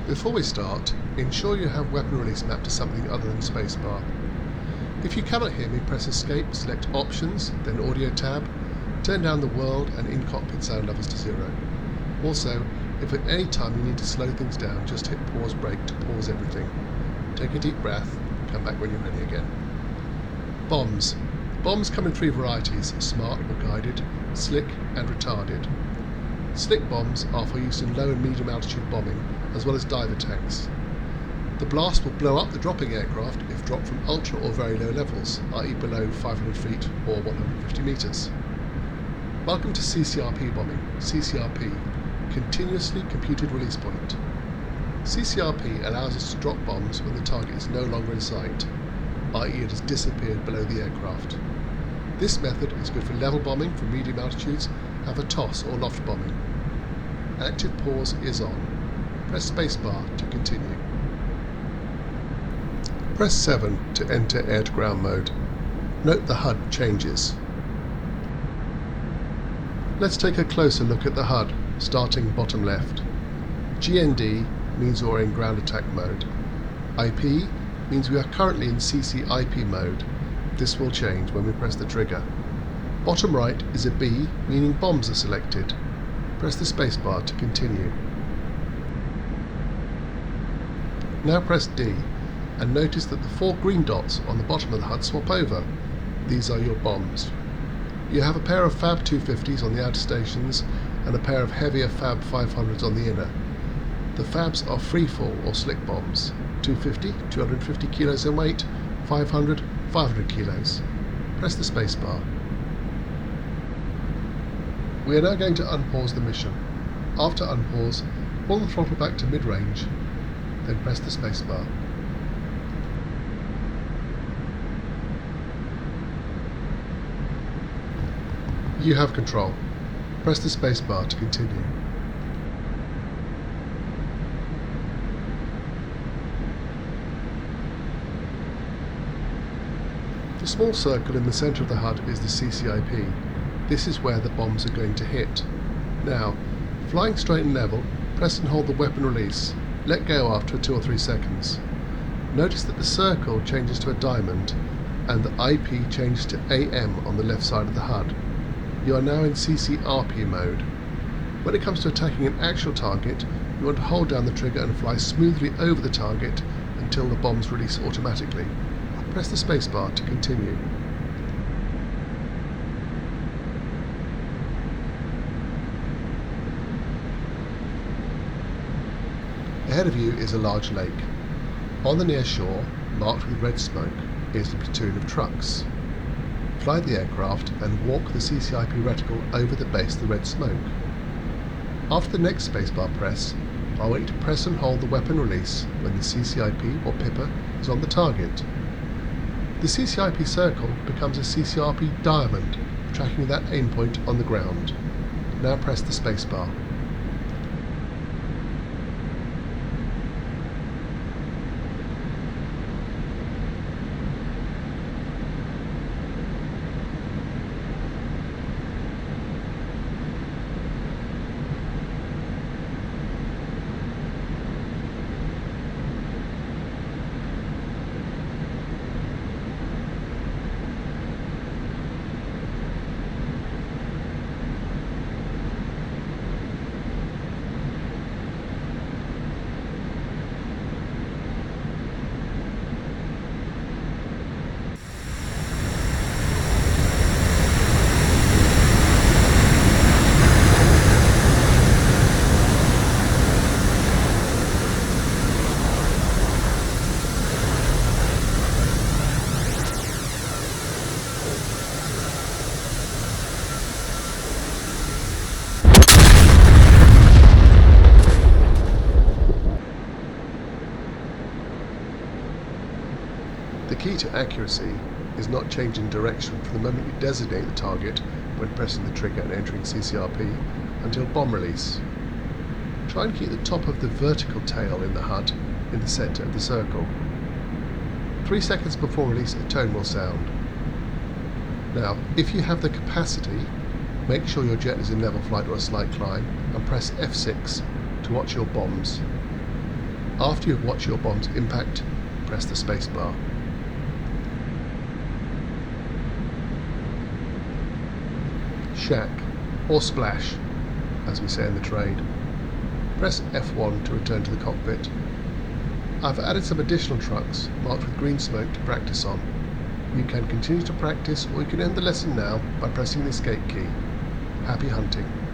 Before we start, ensure you have weapon release mapped to something other than spacebar. If you cannot hear me, press escape, select options, then audio tab, turn down the world and in-cockpit sound levels to 0. Also, if at any time you need to slow things down, just hit pause brake to pause everything. Take a deep breath, come back when you're ready again. Bombs. Bombs come in 3 varieties, smart or guided, slick and retarded. Slick bombs are for use in low and medium altitude bombing, as well as diver tanks. The blast will blow up the dropping aircraft if dropped from ultra or very low levels, i.e. below 500 feet or 150 metres. Welcome to CCRP bombing. CCRP, Continuously Computed Release Point. CCRP allows us to drop bombs when the target is no longer in sight, i.e. it has disappeared below the aircraft. This method is good for level bombing from medium altitudes and for toss or loft bombing. Active pause is on. Press spacebar to continue. Press 7 to enter air-to-ground mode. Note the HUD changes. Let's take a closer look at the HUD, starting bottom left. GND means we're in ground attack mode. IP means we are currently in CCIP mode. This will change when we press the trigger. Bottom right is a B, meaning bombs are selected. Press the spacebar to continue. Now press D, and notice that the 4 green dots on the bottom of the HUD swap over. These are your bombs. You have a pair of Fab 250s on the outer stations and a pair of heavier Fab 500s on the inner. The Fabs are freefall or slick bombs. 250, 250 kilos in weight, 500, 500 kilos. Press the spacebar. We are now going to unpause the mission. After unpause, pull the throttle back to mid-range, then press the spacebar. You have control. Press the spacebar to continue. The small circle in the centre of the HUD is the CCIP. This is where the bombs are going to hit. Now, flying straight and level, press and hold the weapon release. Let go after 2 or 3 seconds. Notice that the circle changes to a diamond and the IP changes to AM on the left side of the HUD. You are now in CCRP mode. When it comes to attacking an actual target, you want to hold down the trigger and fly smoothly over the target until the bombs release automatically. Press the spacebar to continue. Ahead of you is a large lake. On the near shore, marked with red smoke, is the platoon of trucks. Fly the aircraft and walk the CCIP reticle over the base of the red smoke. After the next spacebar press, I want you to press and hold the weapon release when the CCIP or Pipper is on the target. The CCIP circle becomes a CCRP diamond, tracking that aim point on the ground. Now press the spacebar. The key to accuracy is not changing direction from the moment you designate the target when pressing the trigger and entering CCRP until bomb release. Try and keep the top of the vertical tail in the HUD in the centre of the circle. 3 seconds before release, a tone will sound. Now, if you have the capacity, make sure your jet is in level flight or a slight climb and press F6 to watch your bombs. After you have watched your bombs impact, press the space bar. Shack, or splash, as we say in the trade. Press F1 to return to the cockpit. I've added some additional trucks marked with green smoke to practice on. You can continue to practice, or you can end the lesson now by pressing the escape key. Happy hunting.